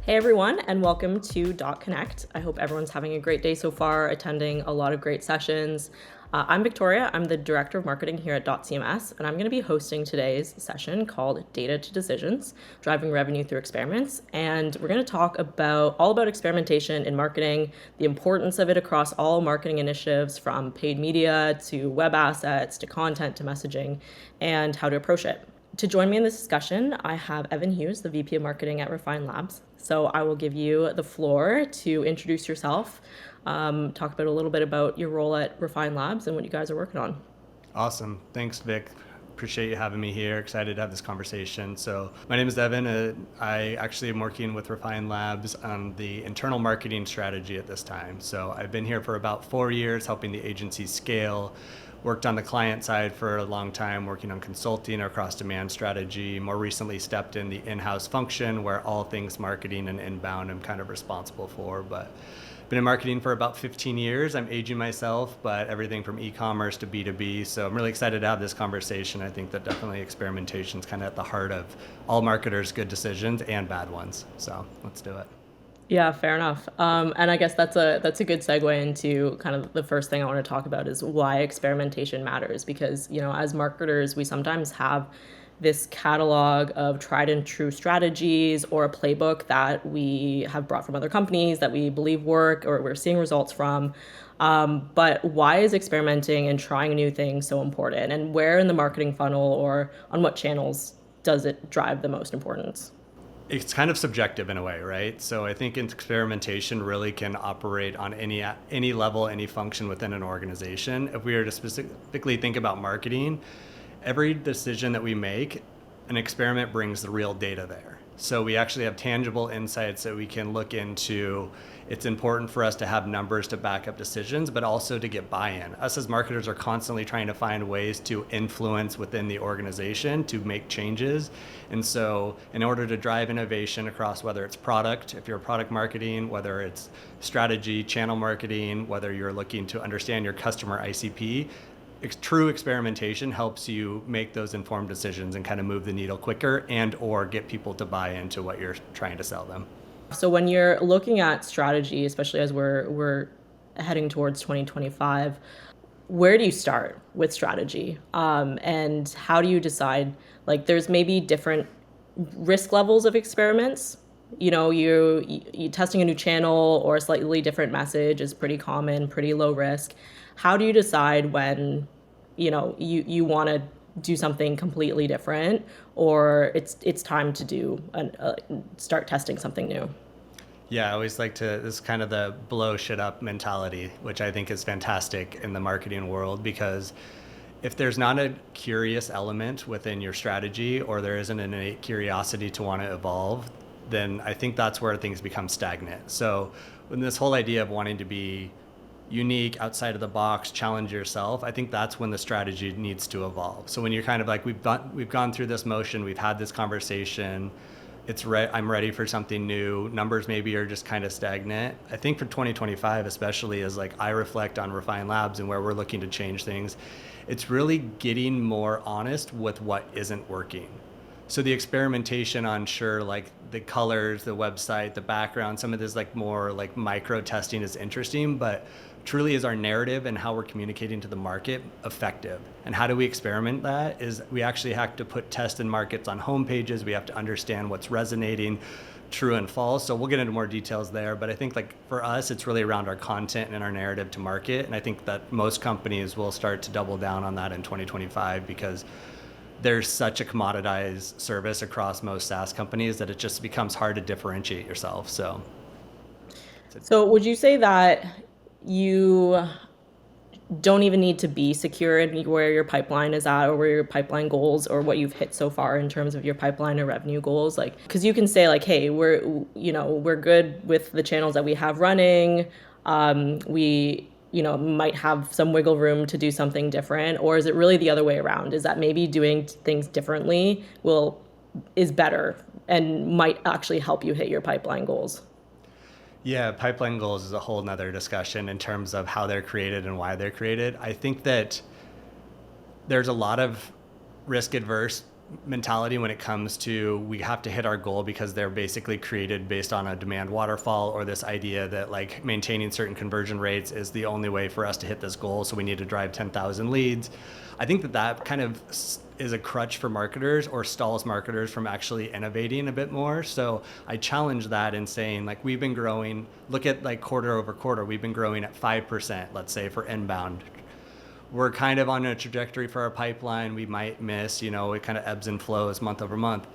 Hey everyone, and welcome to Connect. I hope everyone's having a great day so far, attending a lot of great sessions. I'm Victoria. I'm the Director of Marketing here at CMS, and I'm going to be hosting today's session called Data to Decisions, Driving Revenue Through Experiments. And we're going to talk all about experimentation in marketing, the importance of it across all marketing initiatives, from paid media to web assets to content to messaging, and how to approach it. To join me in this discussion, I have Evan Hughes, the VP of Marketing at Refine Labs. So I will give you the floor to introduce yourself, talk about a little bit about your role at Refine Labs and what you guys are working on. Awesome. Thanks, Vic. Appreciate you having me here. Excited to have this conversation. So my name is Evan. I actually am working with Refine Labs on the internal marketing strategy at this time. So I've been here for about 4 years, helping the agency scale. Worked on the client side for a long time, working on consulting across demand strategy. More recently stepped in the in-house function where all things marketing and inbound I'm kind of responsible for. But been in marketing for about 15 years. I'm aging myself, but everything from e-commerce to B2B. So I'm really excited to have this conversation. I think that definitely experimentation is kind of at the heart of all marketers' good decisions and bad ones. So let's do it. Yeah, fair enough. And I guess that's a good segue into kind of the first thing I want to talk about is why experimentation matters. Because, as marketers, we sometimes have this catalog of tried and true strategies or a playbook that we have brought from other companies that we believe work or we're seeing results from. But why is experimenting and trying new things so important? And where in the marketing funnel or on what channels does it drive the most importance? It's kind of subjective in a way, right? So I think experimentation really can operate on any level, any function within an organization. If we were to specifically think about marketing, every decision that we make, an experiment brings the real data there. So we actually have tangible insights that we can look into. It's important for us to have numbers to back up decisions, but also to get buy-in. Us as marketers are constantly trying to find ways to influence within the organization to make changes. And so in order to drive innovation across whether it's product, if you're product marketing, whether it's strategy, channel marketing, whether you're looking to understand your customer ICP, true experimentation helps you make those informed decisions and kind of move the needle quicker and or get people to buy into what you're trying to sell them. So when you're looking at strategy, especially as we're heading towards 2025, where do you start with strategy? And how do you decide, like there's maybe different risk levels of experiments. You testing a new channel or a slightly different message is pretty common, pretty low risk. How do you decide when, you want to do something completely different, or it's time to start testing something new? Yeah, I always like to, this is kind of the blow shit up mentality, which I think is fantastic in the marketing world, because if there's not a curious element within your strategy or there isn't an innate curiosity to want to evolve, then I think that's where things become stagnant. So when this whole idea of wanting to be unique, outside of the box, challenge yourself, I think that's when the strategy needs to evolve. So when you're kind of like, we've gone through this motion, we've had this conversation, I'm ready for something new. Numbers maybe are just kind of stagnant. I think for 2025, especially as like I reflect on Refine Labs and where we're looking to change things, it's really getting more honest with what isn't working. So the experimentation on like the colors, the website, the background, some of this like more like micro testing is interesting, but truly is our narrative and how we're communicating to the market effective? And how do we experiment that? Is we actually have to put test and markets on homepages. We have to understand what's resonating, true and false. So we'll get into more details there. But I think like for us, it's really around our content and our narrative to market. And I think that most companies will start to double down on that in 2025 because there's such a commoditized service across most SaaS companies that it just becomes hard to differentiate yourself. So would you say that you don't even need to be secure in where your pipeline is at or where your pipeline goals or what you've hit so far in terms of your pipeline or revenue goals? Like, because you can say like, hey, we're good with the channels that we have running. We might have some wiggle room to do something different, or is it really the other way around? Is that maybe doing things differently is better and might actually help you hit your pipeline goals? yeah, pipeline goals is a whole nother discussion in terms of how they're created and why they're created. I think that there's a lot of risk adverse mentality when it comes to we have to hit our goal because they're basically created based on a demand waterfall, or this idea that like maintaining certain conversion rates is the only way for us to hit this goal, so we need to drive 10,000 leads. I think that kind of is a crutch for marketers, or stalls marketers from actually innovating a bit more. So I challenge that in saying, like, we've been growing, look at like quarter over quarter, we've been growing at 5%, let's say, for inbound. We're kind of on a trajectory for our pipeline. We might miss, it kind of ebbs and flows month over month.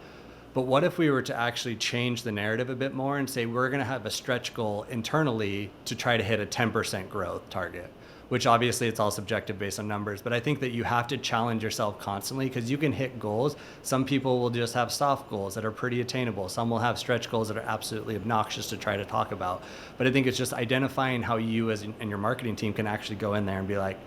But what if we were to actually change the narrative a bit more and say we're going to have a stretch goal internally to try to hit a 10% growth target, which obviously it's all subjective based on numbers. But I think that you have to challenge yourself constantly, because you can hit goals. Some people will just have soft goals that are pretty attainable. Some will have stretch goals that are absolutely obnoxious to try to talk about. But I think it's just identifying how you and your marketing team can actually go in there and be like,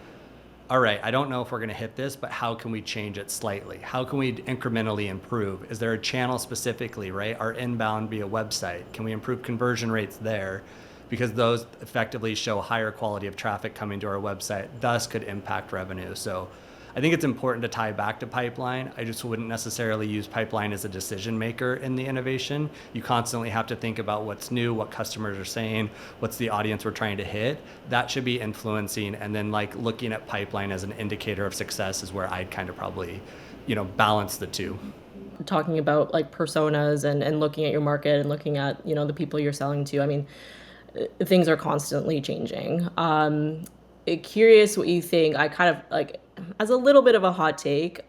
all right, I don't know if we're going to hit this, but how can we change it slightly? How can we incrementally improve? Is there a channel specifically, right? Our inbound via website, can we improve conversion rates there? Because those effectively show higher quality of traffic coming to our website, thus could impact revenue. So I think it's important to tie back to pipeline. I just wouldn't necessarily use pipeline as a decision maker in the innovation. You constantly have to think about what's new, what customers are saying, what's the audience we're trying to hit. That should be influencing, and then like looking at pipeline as an indicator of success is where I'd kind of probably, balance the two. Talking about like personas and looking at your market and looking at, the people you're selling to. I mean, things are constantly changing. Curious what you think. I kind of like, as a little bit of a hot take,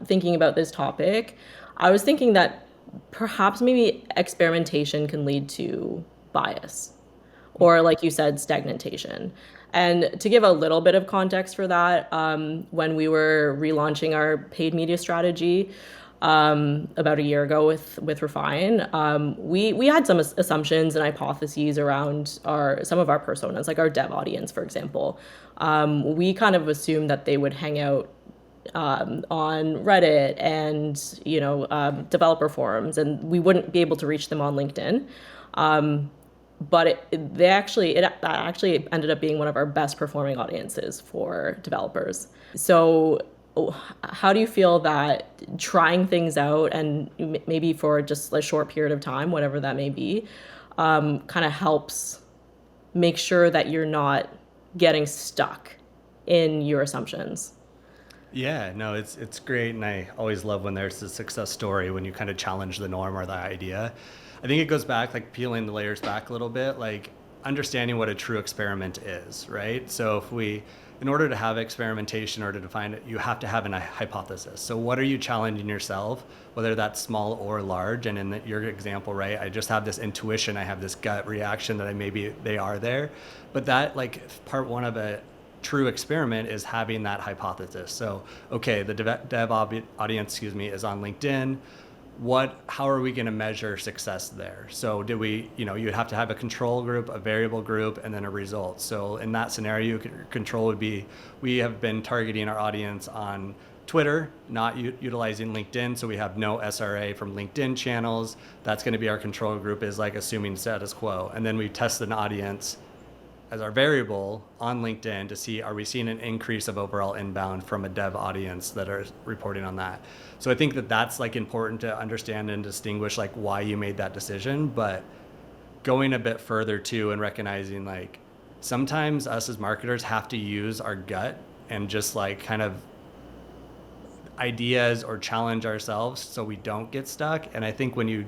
thinking about this topic, I was thinking that perhaps maybe experimentation can lead to bias, or like you said, stagnation. And to give a little bit of context for that, when we were relaunching our paid media strategy, about a year ago with Refine, we had some assumptions and hypotheses around some of our personas, like our dev audience, for example. We kind of assumed that they would hang out on Reddit and developer forums, and we wouldn't be able to reach them on LinkedIn. But that actually ended up being one of our best performing audiences for developers. So how do you feel that trying things out, and maybe for just a short period of time, whatever that may be, kind of helps make sure that you're not getting stuck in your assumptions? Yeah, no, it's great, and I always love when there's a success story when you kind of challenge the norm or the idea. I think it goes back, like peeling the layers back a little bit, like understanding what a true experiment is, right? So in order to have experimentation or to define it, you have to have a hypothesis. So what are you challenging yourself, whether that's small or large? And in your example, right, I just have this intuition, I have this gut reaction that maybe they are there. But that, like, part one of a true experiment is having that hypothesis. So, okay, the dev audience, is on LinkedIn. How are we going to measure success there? So you'd have to have a control group, a variable group, and then a result. So in that scenario, control would be, we have been targeting our audience on Twitter, not utilizing LinkedIn. So we have no SRA from LinkedIn channels. That's going to be our control group, is like assuming status quo. And then we test an audience as our variable on LinkedIn to see, are we seeing an increase of overall inbound from a dev audience that are reporting on that? So I think that that's like important to understand and distinguish like why you made that decision. But going a bit further too, and recognizing like sometimes us as marketers have to use our gut and just like kind of ideas or challenge ourselves so we don't get stuck. And I think when you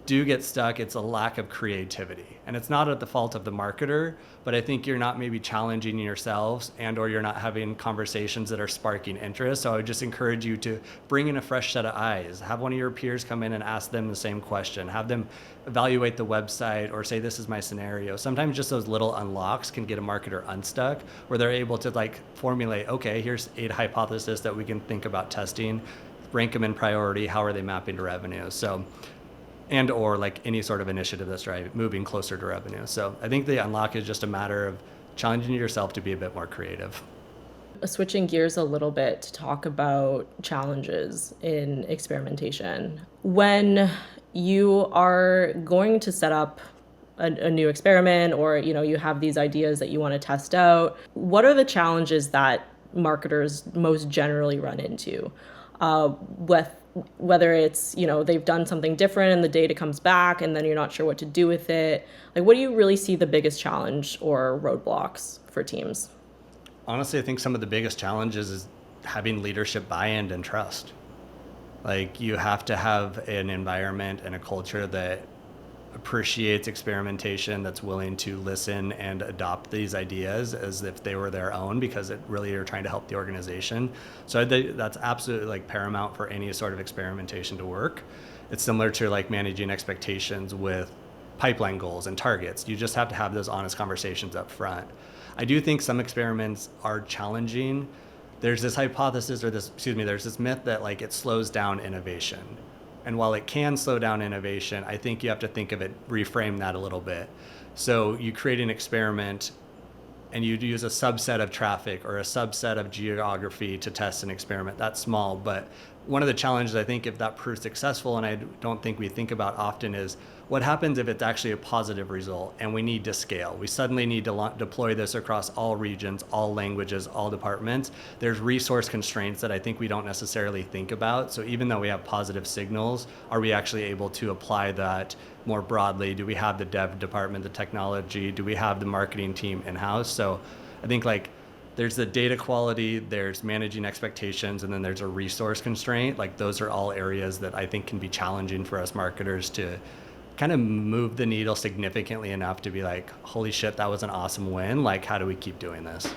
do get stuck, it's a lack of creativity. And it's not at the fault of the marketer, but I think you're not maybe challenging yourselves, or you're not having conversations that are sparking interest. So I would just encourage you to bring in a fresh set of eyes. Have one of your peers come in and ask them the same question. Have them evaluate the website or say, this is my scenario. Sometimes just those little unlocks can get a marketer unstuck, where they're able to like formulate, okay, here's 8 hypotheses that we can think about testing, rank them in priority, how are they mapping to revenue? So, and or like any sort of initiative that's moving closer to revenue. So I think the unlock is just a matter of challenging yourself to be a bit more creative. Switching gears a little bit to talk about challenges in experimentation. When you are going to set up a new experiment, or you have these ideas that you want to test out, what are the challenges that marketers most generally run into? with whether it's, they've done something different and the data comes back and then you're not sure what to do with it. Like, what do you really see the biggest challenge or roadblocks for teams? Honestly, I think some of the biggest challenges is having leadership buy-in and trust. Like, you have to have an environment and a culture that appreciates experimentation, that's willing to listen and adopt these ideas as if they were their own, because it really are trying to help the organization. So that's absolutely like paramount for any sort of experimentation to work. It's similar to like managing expectations with pipeline goals and targets. You just have to have those honest conversations up front. I do think some experiments are challenging. There's this hypothesis, or there's this myth that like it slows down innovation. And while it can slow down innovation, I think you have to think of it, reframe that a little bit. So you create an experiment and you use a subset of traffic or a subset of geography to test an experiment. That's small, but one of the challenges, I think, if that proves successful, and I don't think we think about often, is what happens if it's actually a positive result and we need to scale. We suddenly need to deploy this across all regions, all languages, all departments. There's resource constraints that I think we don't necessarily think about. So even though we have positive signals, are we actually able to apply that more broadly? Do we have the dev department, the technology? Do we have the marketing team in-house? So I think like there's the data quality, there's managing expectations, and then there's a resource constraint. Like those are all areas that I think can be challenging for us marketers to kind of move the needle significantly enough to be like, holy shit, that was an awesome win. Like, how do we keep doing this?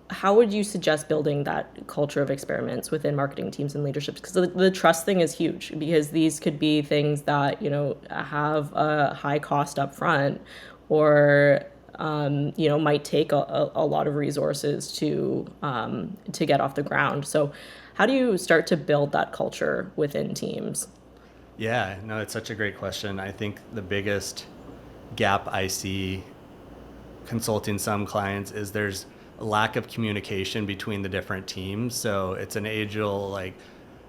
How would you suggest building that culture of experiments within marketing teams and leadership? Because the trust thing is huge, because these could be things that, have a high cost up front, or might take a lot of resources to get off the ground. So how do you start to build that culture within teams? Yeah, no, it's such a great question. I think the biggest gap I see consulting some clients is there's a lack of communication between the different teams. So it's an age-old like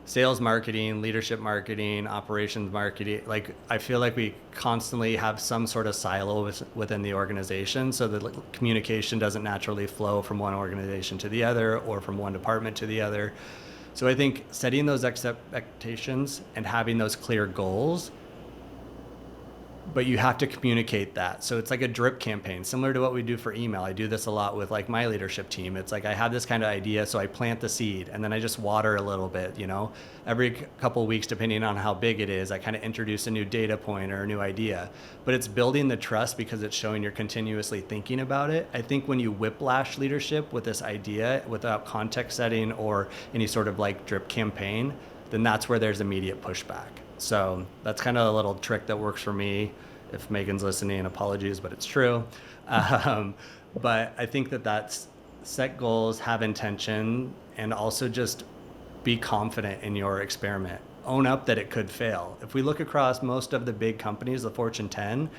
sales marketing, leadership marketing, operations marketing. Like I feel like we constantly have some sort of silo within the organization, so that communication doesn't naturally flow from one organization to the other or from one department to the other. So I think setting those expectations and having those clear goals, but you have to communicate that. So it's like a drip campaign, similar to what we do for email. I do this a lot with like my leadership team. It's like I have this kind of idea, so I plant the seed and then I just water a little bit, every couple of weeks, depending on how big it is, I kind of introduce a new data point or a new idea. But it's building the trust because it's showing you're continuously thinking about it. I think when you whiplash leadership with this idea without context setting or any sort of like drip campaign, then that's where there's immediate pushback. So that's kind of a little trick that works for me. If Megan's listening, apologies, but it's true. But I think that's set goals, have intention, and also just be confident in your experiment. Own up that it could fail. If we look across most of the big companies, the Fortune 10,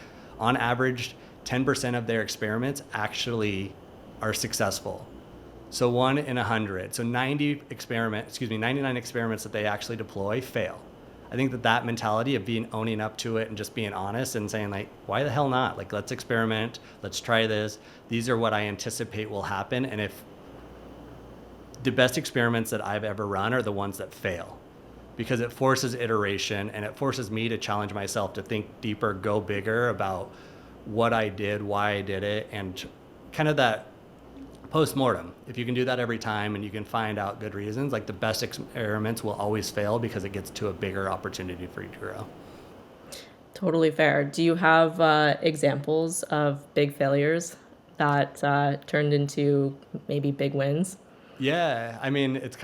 on average, 10% of their experiments actually are successful. So 1 in 100. So 99 experiments that they actually deploy fail. I think that mentality of owning up to it and just being honest and saying like, why the hell not? Like, let's experiment, let's try this. These are what I anticipate will happen. And if the best experiments that I've ever run are the ones that fail, because it forces iteration and it forces me to challenge myself to think deeper, go bigger about what I did, why I did it, and kind of that post-mortem. If you can do that every time and you can find out good reasons, like the best experiments will always fail because it gets to a bigger opportunity for you to grow. Totally fair. Do you have examples of big failures that turned into maybe big wins? Yeah, I mean, it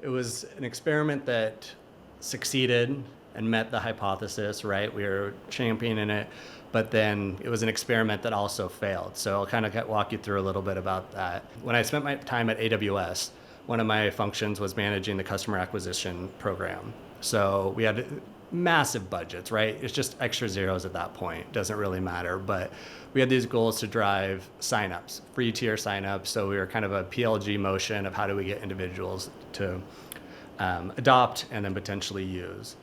was an experiment that succeeded and met the hypothesis, right? We were championing it, but then it was an experiment that also failed. So I'll kind of walk you through a little bit about that. When I spent my time at AWS, one of my functions was managing the customer acquisition program. So we had massive budgets, right? It's just extra zeros at that point. Doesn't really matter. But we had these goals to drive signups, free tier signups. So we were kind of a PLG motion of how do we get individuals to adopt and then potentially use.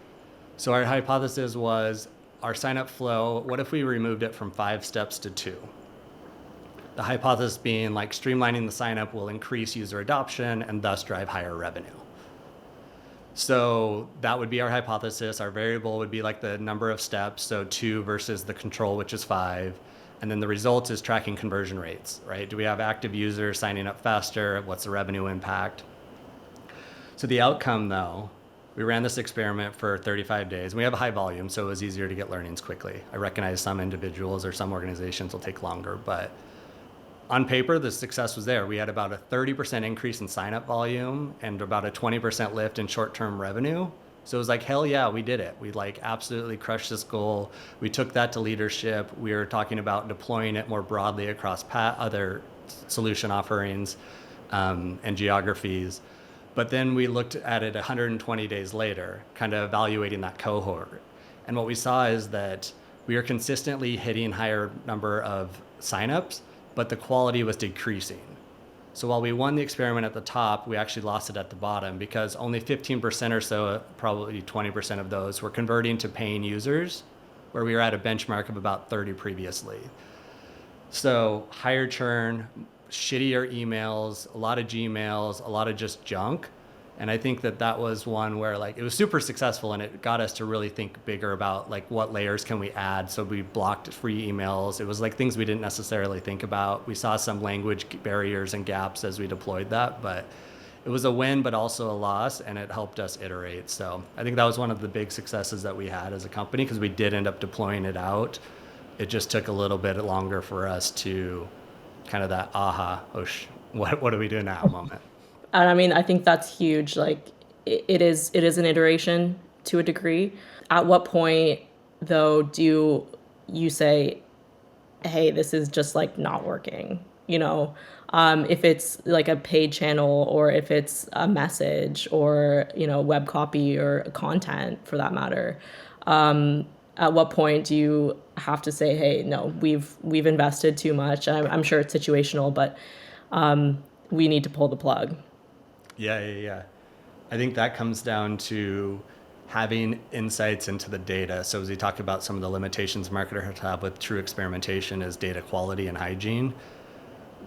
So our hypothesis was our sign-up flow, what if we removed it from 5 steps to 2? The hypothesis being like streamlining the sign-up will increase user adoption and thus drive higher revenue. So that would be our hypothesis. Our variable would be like the number of steps, so 2 versus the control, which is 5. And then the result is tracking conversion rates, right? Do we have active users signing up faster? What's the revenue impact? So the outcome, though, we ran this experiment for 35 days. We have a high volume, so it was easier to get learnings quickly. I recognize some individuals or some organizations will take longer, but on paper, the success was there. We had about a 30% increase in sign-up volume and about a 20% lift in short-term revenue. So it was like, hell yeah, we did it. We like absolutely crushed this goal. We took that to leadership. We were talking about deploying it more broadly across other solution offerings and geographies. But then we looked at it 120 days later, kind of evaluating that cohort. And what we saw is that we are consistently hitting higher number of signups, but the quality was decreasing. So while we won the experiment at the top, we actually lost it at the bottom because only 15% or so, probably 20% of those were converting to paying users, where we were at a benchmark of about 30 previously. So higher churn, shittier emails, a lot of Gmails, a lot of just junk. And I think that that was one where like it was super successful and it got us to really think bigger about like what layers can we add. So we blocked free emails. It was like things we didn't necessarily think about. We saw some language barriers and gaps as we deployed that, but it was a win, but also a loss, and it helped us iterate. So I think that was one of the big successes that we had as a company because we did end up deploying it out. It just took a little bit longer for us to kind of that aha, what do we do now moment. And I mean, I think that's huge. Like it is an iteration to a degree. At what point though do you say, hey, this is just like not working? You know, if it's like a paid channel or if it's a message or, you know, web copy or content for that matter. At what point do you have to say, hey, no, we've invested too much? I'm sure it's situational, but we need to pull the plug. Yeah. I think that comes down to having insights into the data. So as we talk about some of the limitations marketers have with true experimentation is data quality and hygiene.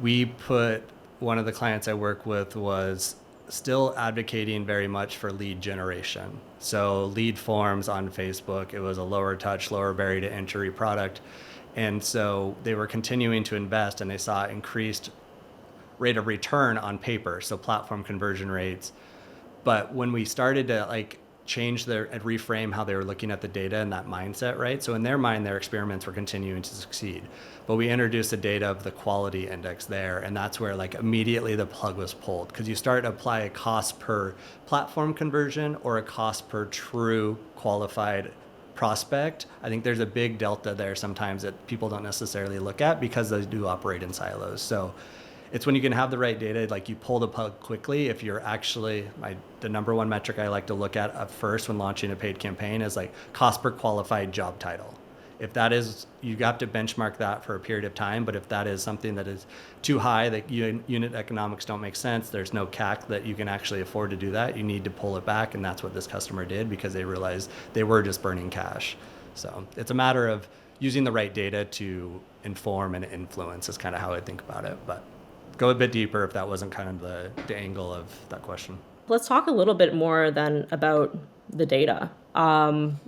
One of the clients I work with was still advocating very much for lead generation. So lead forms on Facebook, it was a lower touch, lower barrier to entry product. And so they were continuing to invest and they saw increased rate of return on paper, so platform conversion rates. But when we started to like change and reframe how they were looking at the data and that mindset, right? So in their mind, their experiments were continuing to succeed. But we introduced the data of the quality index there, and that's where like immediately the plug was pulled because you start to apply a cost per platform conversion or a cost per true qualified prospect. I think there's a big delta there sometimes that people don't necessarily look at because they do operate in silos. So it's when you can have the right data, like you pull the plug quickly. If you're actually, the number one metric I like to look at first when launching a paid campaign is like cost per qualified job title. If that is, you have to benchmark that for a period of time. But if that is something that is too high, that unit economics don't make sense, there's no CAC that you can actually afford to do that, you need to pull it back. And that's what this customer did because they realized they were just burning cash. So it's a matter of using the right data to inform and influence is kind of how I think about it. But go a bit deeper if that wasn't kind of the angle of that question. Let's talk a little bit more then about the data,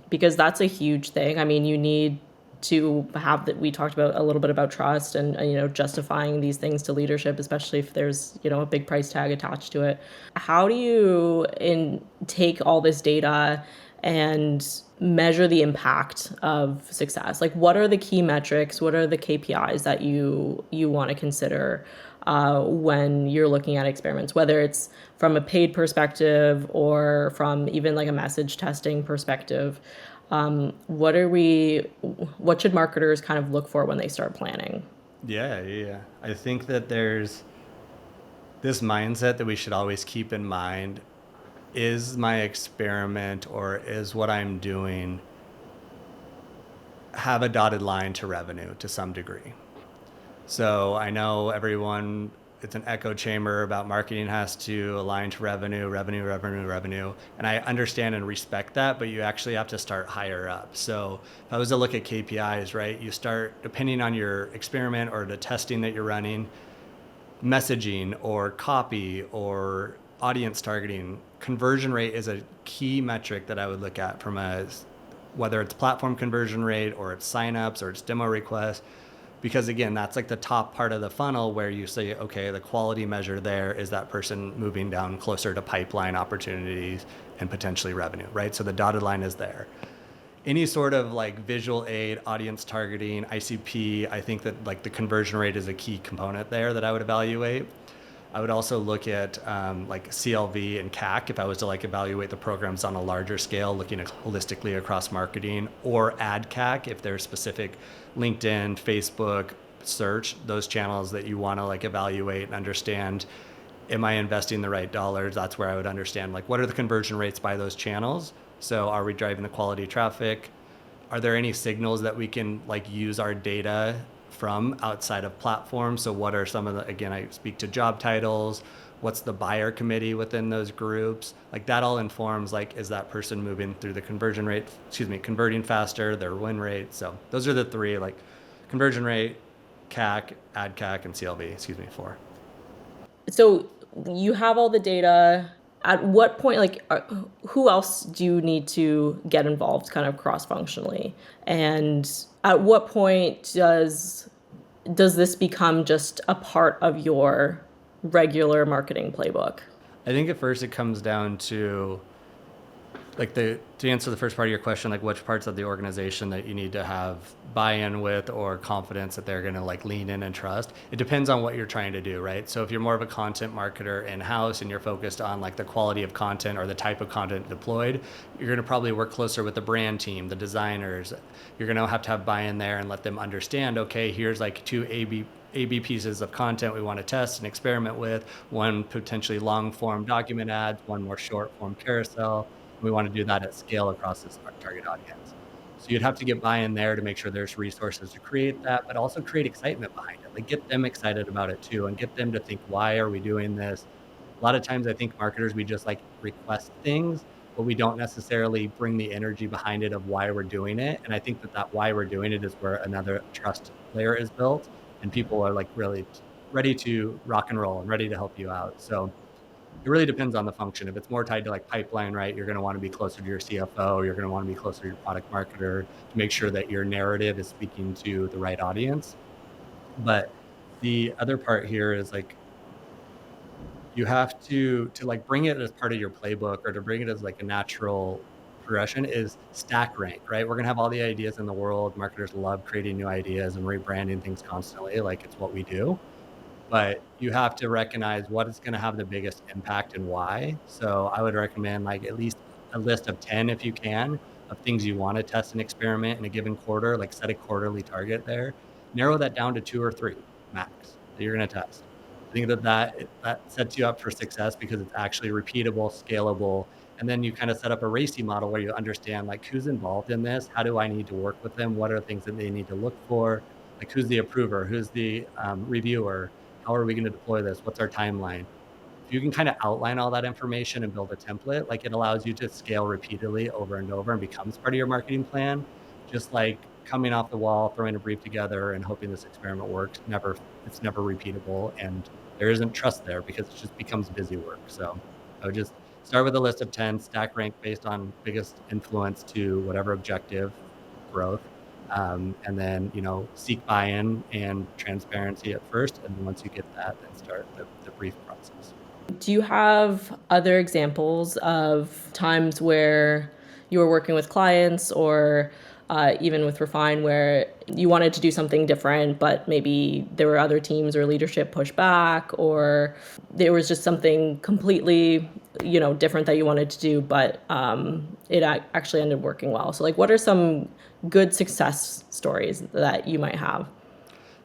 because that's a huge thing. I mean, you need to have that. We talked about a little bit about trust and you know, justifying these things to leadership, especially if there's, you know, a big price tag attached to it. How do you take all this data and measure the impact of success? Like, what are the key metrics? What are the KPIs that you want to consider when you're looking at experiments, whether it's from a paid perspective or from even like a message testing perspective? What should marketers kind of look for when they start planning? Yeah. I think that there's this mindset that we should always keep in mind. Is my experiment or is what I'm doing have a dotted line to revenue to some degree? So I know everyone, it's an echo chamber about marketing has to align to revenue. And I understand and respect that, but you actually have to start higher up. So if I was to look at KPIs, right, you start, depending on your experiment or the testing that you're running, messaging or copy or audience targeting, conversion rate is a key metric that I would look at from whether it's platform conversion rate or it's signups or it's demo requests. Because again, that's like the top part of the funnel where you say, okay, the quality measure there is that person moving down closer to pipeline opportunities and potentially revenue, right? So the dotted line is there. Any sort of like visual aid, audience targeting, ICP, I think that like the conversion rate is a key component there that I would evaluate. I would also look at like CLV and CAC if I was to like evaluate the programs on a larger scale, looking at holistically across marketing, or ad CAC if there's specific LinkedIn, Facebook, search, those channels that you want to like evaluate and understand, am I investing the right dollars? That's where I would understand like what are the conversion rates by those channels? So are we driving the quality traffic? Are there any signals that we can like use our data from outside of platforms? So what are some of the, again, I speak to job titles, what's the buyer committee within those groups? Like that all informs like, is that person moving through the conversion rate, converting faster, their win rate? So those are the three, like conversion rate, CAC, ad CAC, and CLV, 4. So you have all the data. At what point, like, who else do you need to get involved kind of cross-functionally? And at what point does this become just a part of your regular marketing playbook? I think at first it comes down to like to answer the first part of your question, like which parts of the organization that you need to have buy-in with or confidence that they're going to like lean in and trust. It depends on what you're trying to do, right? So if you're more of a content marketer in-house and you're focused on like the quality of content or the type of content deployed, you're going to probably work closer with the brand team, the designers. You're going to have buy-in there and let them understand, okay, here's like two A/B pieces of content we want to test and experiment with, one potentially long form document ads, one more short form carousel. We want to do that at scale across this target audience. So you'd have to get buy-in there to make sure there's resources to create that, but also create excitement behind it. Like get them excited about it too, and get them to think, why are we doing this? A lot of times I think marketers, we just like request things, but we don't necessarily bring the energy behind it of why we're doing it. And I think that why we're doing it is where another trust layer is built and people are like really ready to rock and roll and ready to help you out. So it really depends on the function. If it's more tied to like pipeline, right, you're going to want to be closer to your CFO. You're going to want to be closer to your product marketer to make sure that your narrative is speaking to the right audience. But the other part here is like, you have to like bring it as part of your playbook or to bring it as like a natural progression is stack rank, right? We're going to have all the ideas in the world. Marketers love creating new ideas and rebranding things constantly. Like it's what we do. But you have to recognize what is going to have the biggest impact and why. So I would recommend like at least a list of 10 if you can of things you want to test and experiment in a given quarter, like set a quarterly target there. Narrow that down to 2 or 3 max that you're going to test. I think that sets you up for success because it's actually repeatable, scalable, and then you kind of set up a RACI model where you understand like who's involved in this, how do I need to work with them, what are things that they need to look for, like who's the approver, who's the reviewer, how are we going to deploy this? What's our timeline? If you can kind of outline all that information and build a template, like it allows you to scale repeatedly over and over and becomes part of your marketing plan. Just like coming off the wall, throwing a brief together and hoping this experiment works. It's never repeatable. And there isn't trust there because it just becomes busy work. So I would just start with a list of 10, stack rank based on biggest influence to whatever objective growth. And then, seek buy-in and transparency at first. And then once you get that, then start the brief process. Do you have other examples of times where you were working with clients or even with Refine where you wanted to do something different, but maybe there were other teams or leadership push back, or there was just something completely, different that you wanted to do, but it actually ended working well? So like, what are some good success stories that you might have?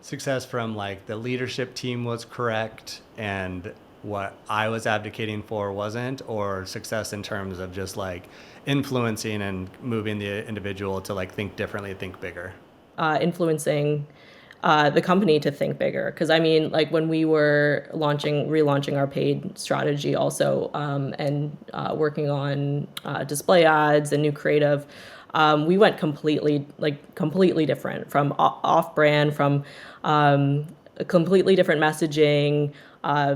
Success from like the leadership team was correct and what I was advocating for wasn't, or success in terms of just like influencing and moving the individual to like think differently, think bigger. Influencing the company to think bigger. Because I mean, like when we were relaunching our paid strategy also, and working on display ads and new creative, we went completely different from off brand, from a completely different messaging,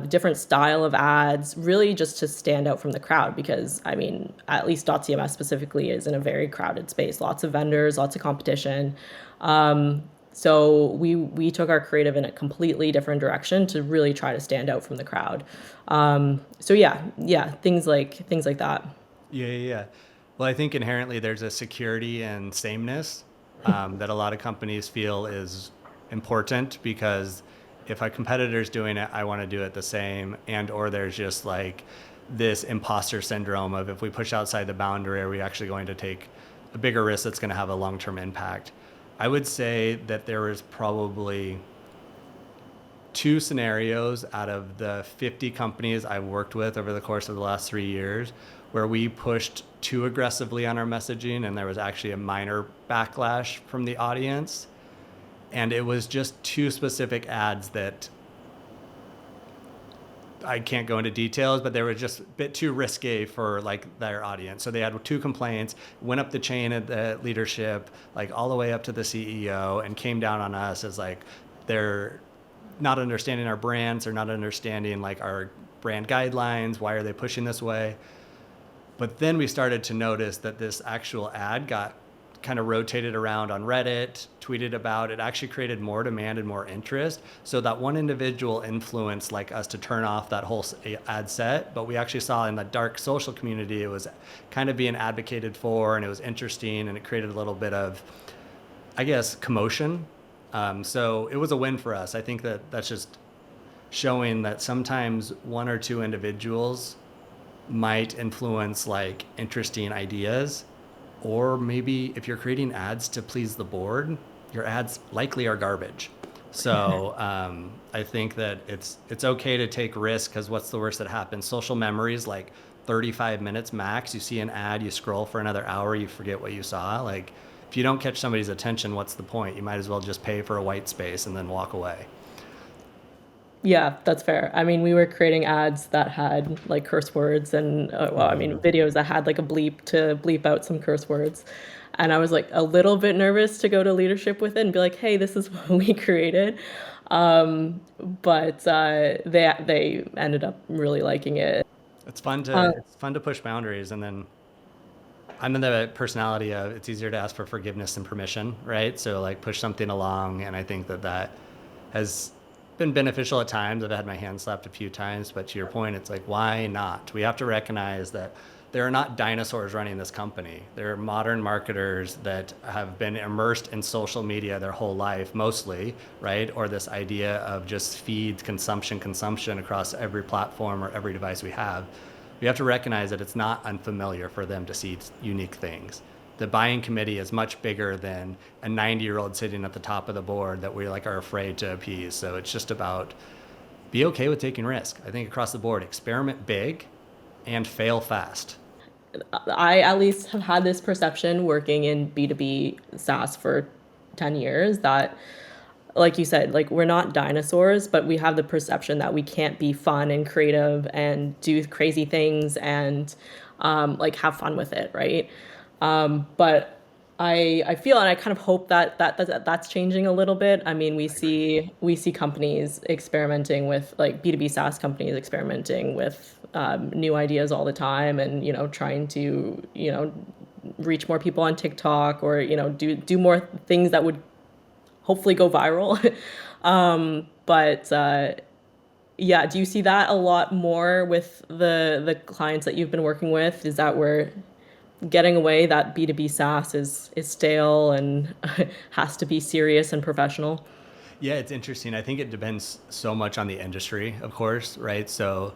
different style of ads, really just to stand out from the crowd. Because I mean, at least .cms specifically is in a very crowded space, lots of vendors, lots of competition. So we took our creative in a completely different direction to really try to stand out from the crowd. So yeah, things like that. Yeah, yeah, yeah. Well, I think inherently there's a security and sameness that a lot of companies feel is important because if a competitor's doing it, I want to do it the same. And or there's just like this imposter syndrome of if we push outside the boundary, are we actually going to take a bigger risk that's going to have a long-term impact? I would say that there was probably two scenarios out of the 50 companies I've worked with over the course of the last 3 years where we pushed too aggressively on our messaging and there was actually a minor backlash from the audience. And it was just two specific ads that I can't go into details, but they were just a bit too risque for like their audience. So they had two complaints, went up the chain of the leadership, like all the way up to the CEO, and came down on us as like they're not understanding our brands or not understanding like our brand guidelines. Why are they pushing this way? But then we started to notice that this actual ad got kind of rotated around on Reddit, tweeted about. It actually created more demand and more interest. So that one individual influenced like us to turn off that whole ad set. But we actually saw in the dark social community, it was kind of being advocated for and it was interesting and it created a little bit of, I guess, commotion. So it was a win for us. I think that that's just showing that sometimes one or two individuals might influence like interesting ideas, or maybe if you're creating ads to please the board, your ads likely are garbage. So I think that it's okay to take risks because what's the worst that happens? Social memory is like 35 minutes max. You see an ad, you scroll for another hour, you forget what you saw. Like if you don't catch somebody's attention, what's the point? You might as well just pay for a white space and then walk away. Yeah, that's fair. I mean, we were creating ads that had like curse words and, well, I mean, videos that had like a bleep to bleep out some curse words. And I was like a little bit nervous to go to leadership with it and be like, hey, this is what we created. But they ended up really liking it. It's fun to push boundaries, and then I'm in the personality of it's easier to ask for forgiveness than permission, right? So like push something along, and I think that that has been beneficial at times. I've had my hand slapped a few times, but to your point, it's like why not? We have to recognize that there are not dinosaurs running this company. There are modern marketers that have been immersed in social media their whole life, mostly, right? Or this idea of just feed consumption across every platform or every device we have. We have to recognize that it's not unfamiliar for them to see unique things. The buying committee is much bigger than a 90-year-old sitting at the top of the board that we like are afraid to appease. So it's just about be okay with taking risk. I think across the board, experiment big and fail fast. I at least have had this perception working in B2B SaaS for 10 years that, like you said, like we're not dinosaurs, but we have the perception that we can't be fun and creative and do crazy things and like have fun with it, right? But I feel and I kind of hope that's changing a little bit. I mean, I agree. we see companies experimenting with like B2B SaaS companies experimenting with new ideas all the time, and trying to reach more people on TikTok, or do more things that would hopefully go viral. But yeah, do you see that a lot more with the clients that you've been working with? Is that where getting away that B2B SaaS is stale and has to be serious and professional? Yeah, it's interesting. I think it depends so much on the industry, of course, right? So,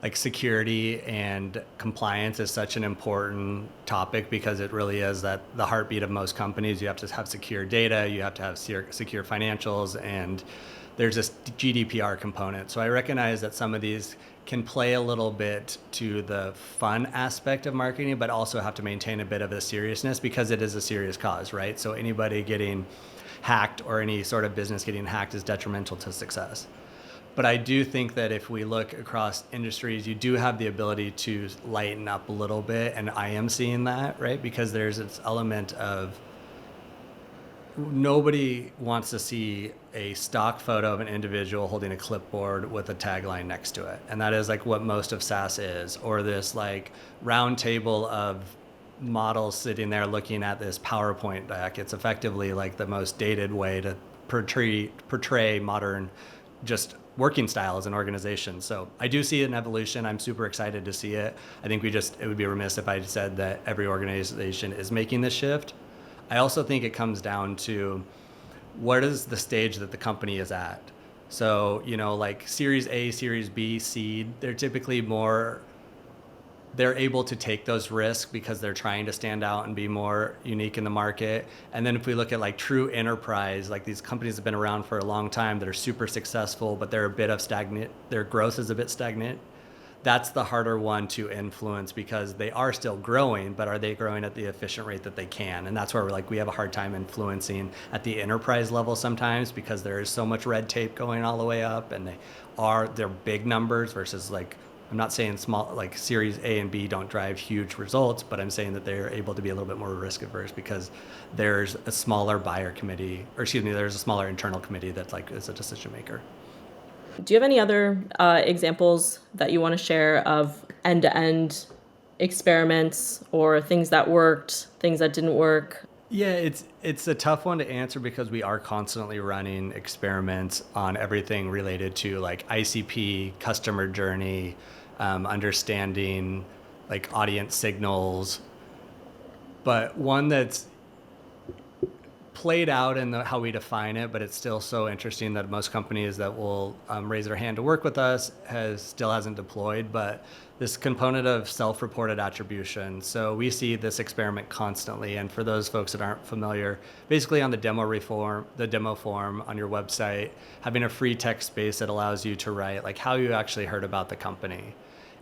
like security and compliance is such an important topic because it really is that the heartbeat of most companies. You have to have secure data, you have to have secure financials, and there's this GDPR component. So I recognize that some of these can play a little bit to the fun aspect of marketing, but also have to maintain a bit of a seriousness because it is a serious cause, right? So anybody getting hacked or any sort of business getting hacked is detrimental to success. But I do think that if we look across industries, you do have the ability to lighten up a little bit. And I am seeing that, right? Because there's this element of nobody wants to see a stock photo of an individual holding a clipboard with a tagline next to it. And that is like what most of SaaS is, or this like round table of models sitting there looking at this PowerPoint deck. It's effectively like the most dated way to portray modern just working style as an organization. So I do see an evolution. I'm super excited to see it. I think it would be remiss if I said that every organization is making this shift. I also think it comes down to what is the stage that the company is at. So, like Series A, Series B, seed, they're able to take those risks because they're trying to stand out and be more unique in the market. And then if we look at like true enterprise, like these companies have been around for a long time that are super successful, but they're a bit of stagnant, their growth is a bit stagnant. That's the harder one to influence because they are still growing, but are they growing at the efficient rate that they can? And that's where we have a hard time influencing at the enterprise level sometimes because there is so much red tape going all the way up, and they're big numbers versus like, I'm not saying small, like Series A and B don't drive huge results, but I'm saying that they're able to be a little bit more risk averse because there's a smaller buyer committee, or excuse me, there's a smaller internal committee that like is a decision maker. Do you have any other examples that you want to share of end-to-end experiments or things that worked, things that didn't work? Yeah, it's a tough one to answer because we are constantly running experiments on everything related to like ICP, customer journey, understanding like audience signals. But one that's played out in how we define it, but it's still so interesting that most companies that will raise their hand to work with us still hasn't deployed, but this component of self-reported attribution. So we see this experiment constantly. And for those folks that aren't familiar, basically on the demo form on your website, having a free text space that allows you to write like how you actually heard about the company.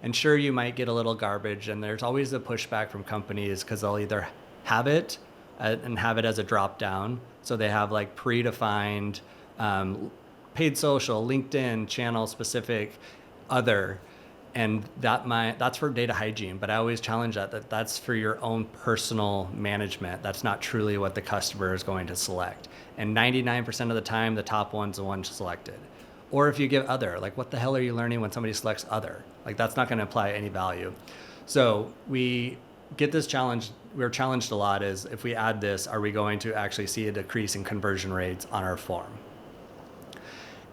And sure, you might get a little garbage, and there's always a pushback from companies because they'll either have it and have it as a drop down. So they have like predefined paid social, LinkedIn, channel specific, other. And that's for data hygiene. But I always challenge that's for your own personal management. That's not truly what the customer is going to select. And 99% of the time, the top one's the one selected. Or if you give other, like what the hell are you learning when somebody selects other? Like that's not going to apply any value. So we get this challenge. We're challenged a lot is if we add this, are we going to actually see a decrease in conversion rates on our form?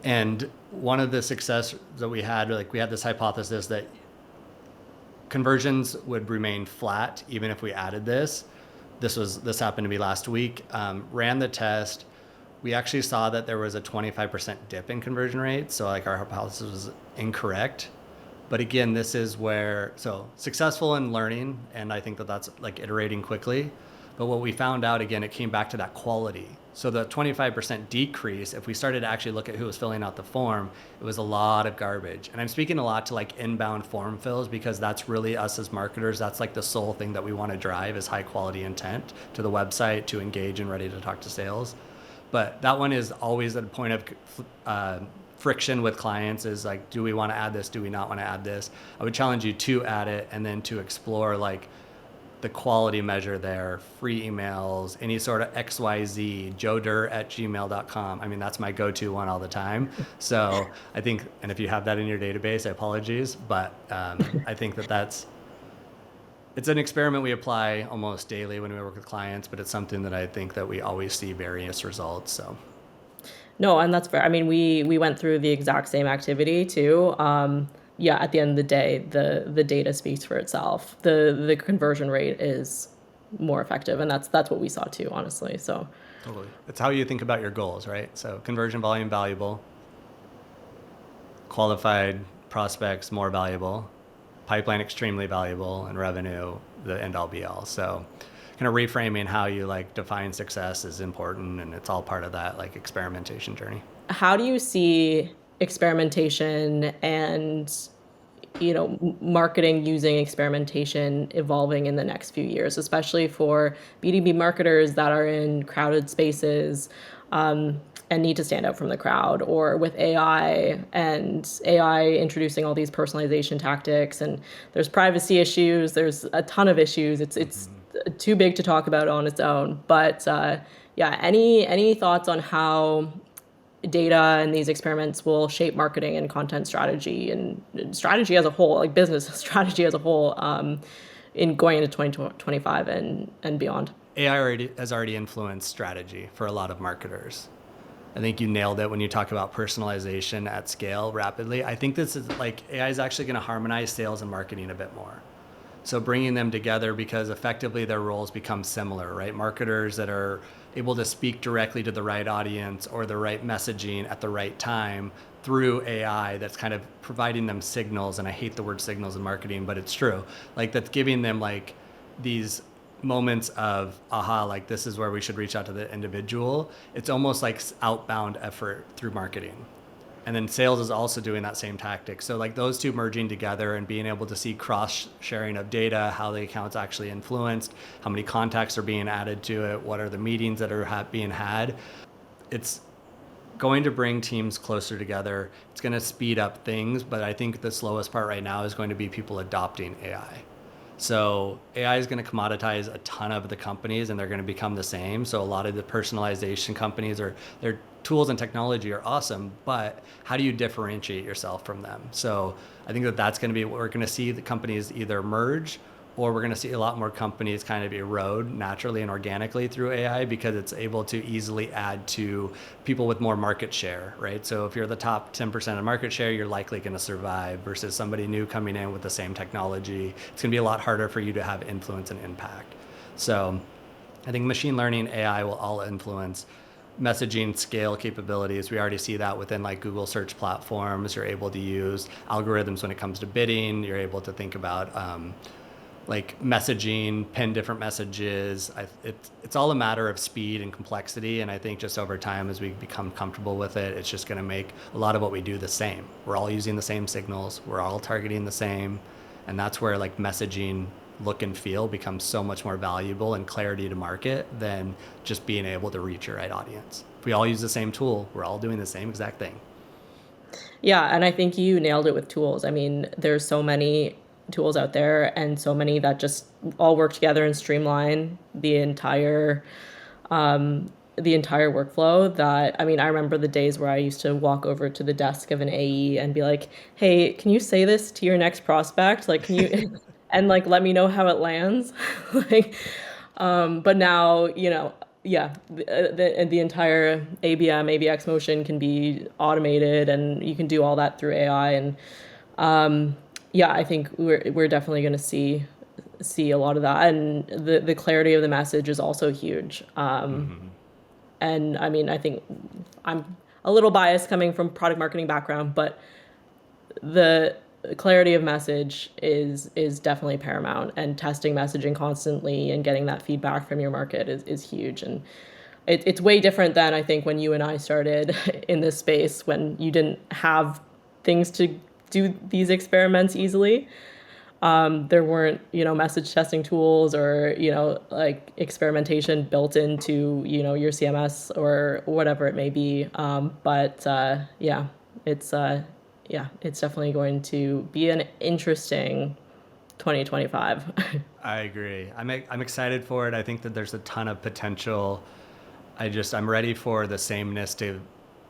And one of the success that we had this hypothesis that conversions would remain flat even if we added this. This happened to me last week. Ran the test. We actually saw that there was a 25% dip in conversion rate. So like our hypothesis was incorrect. But again, this is where, so successful in learning, and I think that's like iterating quickly. But what we found out, again, it came back to that quality. So the 25% decrease, if we started to actually look at who was filling out the form, it was a lot of garbage. And I'm speaking a lot to like inbound form fills because that's really us as marketers. That's like the sole thing that we want to drive is high quality intent to the website to engage and ready to talk to sales. But that one is always at a point of friction with clients is like, do we want to add this? Do we not want to add this? I would challenge you to add it and then to explore like the quality measure there, free emails, any sort of XYZ, joedur@gmail.com. I mean, that's my go-to one all the time. So I think, and if you have that in your database, apologies, but I think it's an experiment we apply almost daily when we work with clients, but it's something that I think that we always see various results, so. No, and that's fair. I mean, we went through the exact same activity too. Yeah, at the end of the day, the data speaks for itself. The conversion rate is more effective, and that's what we saw too, honestly. So Totally. It's how you think about your goals, right? So conversion volume valuable, qualified prospects more valuable, pipeline extremely valuable, and revenue the end all be all. So kind of reframing how you like define success is important, and it's all part of that like experimentation journey. how do you see experimentation and marketing using experimentation evolving in the next few years, especially for B2B marketers that are in crowded spaces and need to stand out from the crowd, or with AI introducing all these personalization tactics, and there's privacy issues, there's a ton of issues. It's too big to talk about on its own. But yeah, any thoughts on how data and these experiments will shape marketing and content strategy and strategy as a whole, like business strategy as a whole, in going into 2025 and beyond? Has already influenced strategy for a lot of marketers. I think you nailed it when you talk about personalization at scale rapidly. I think this is like AI is actually going to harmonize sales and marketing a bit more. So bringing them together, because effectively their roles become similar, right? Marketers that are able to speak directly to the right audience or the right messaging at the right time through AI that's kind of providing them signals. And I hate the word signals in marketing, but it's true. Like that's giving them like these moments of aha, like this is where we should reach out to the individual. It's almost like outbound effort through marketing. And then sales is also doing that same tactic. So like those two merging together and being able to see cross sharing of data, how the account's actually influenced, how many contacts are being added to it, what are the meetings that are being had. It's going to bring teams closer together. It's going to speed up things, but I think the slowest part right now is going to be people adopting AI. So AI is going to commoditize a ton of the companies and they're going to become the same. So a lot of the personalization companies are their tools and technology are awesome, but how do you differentiate yourself from them? So I think that that's going to be what we're going to see the companies either merge or we're going to see a lot more companies kind of erode naturally and organically through AI because it's able to easily add to people with more market share, right? So if you're the top 10% of market share, you're likely going to survive versus somebody new coming in with the same technology. It's going to be a lot harder for you to have influence and impact. So I think machine learning, AI will all influence messaging scale capabilities. We already see that within like Google search platforms. You're able to use algorithms when it comes to bidding. You're able to think about like messaging, pin different messages. It's all a matter of speed and complexity. And I think just over time, as we become comfortable with it, it's just going to make a lot of what we do the same. We're all using the same signals. We're all targeting the same. And that's where like messaging look and feel becomes so much more valuable and clarity to market than just being able to reach your right audience. If we all use the same tool, we're all doing the same exact thing. Yeah, and I think you nailed it with tools. I mean, there's so many tools out there and so many that just all work together and streamline the entire workflow that I mean, I remember the days where I used to walk over to the desk of an AE and be like, "Hey, can you say this to your next prospect? Like, can you and like let me know how it lands?" Like, but now, yeah, the entire ABM, ABX motion can be automated and you can do all that through AI. And yeah, I think we're definitely going to see a lot of that. And the clarity of the message is also huge. And I mean, I think I'm a little biased coming from product marketing background, but the clarity of message is definitely paramount, and testing messaging constantly and getting that feedback from your market is huge. And it's way different than I think when you and I started in this space, when you didn't have things to do these experiments easily. There weren't, message testing tools or, like experimentation built into, your CMS or whatever it may be. But yeah, it's definitely going to be an interesting 2025. I agree. I'm excited for it. I think that there's a ton of potential. I'm ready for the sameness to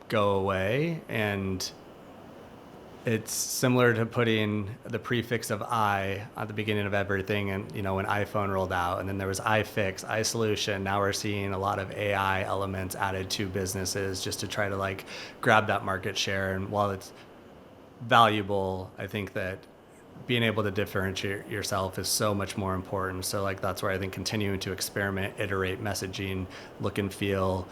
go away. And it's similar to putting the prefix of I at the beginning of everything. And, when iPhone rolled out and then there was iFix, iSolution. Now we're seeing a lot of AI elements added to businesses just to try to like grab that market share. And while it's valuable, I think that being able to differentiate yourself is so much more important. So like that's where I think continuing to experiment, iterate messaging, look and feel,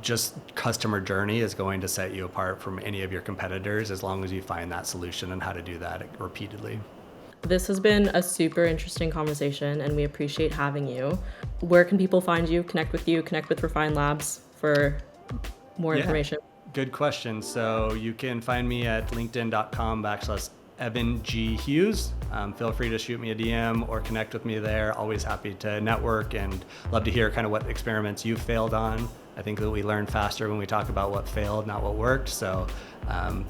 just customer journey is going to set you apart from any of your competitors as long as you find that solution and how to do that repeatedly. This has been a super interesting conversation and we appreciate having you. Where can people find you, connect with Refine Labs for more information? Good question. So you can find me at linkedin.com/Evan G. Hughes. Feel free to shoot me a DM or connect with me there. Always happy to network and love to hear kind of what experiments you failed on. I think that we learn faster when we talk about what failed, not what worked. So,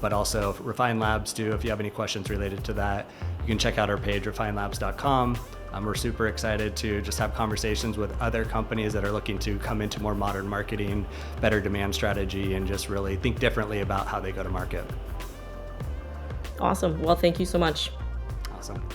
but also Refine Labs too. If you have any questions related to that, you can check out our page, refinelabs.com. We're super excited to just have conversations with other companies that are looking to come into more modern marketing, better demand strategy, and just really think differently about how they go to market. Awesome. Well, thank you so much. Awesome.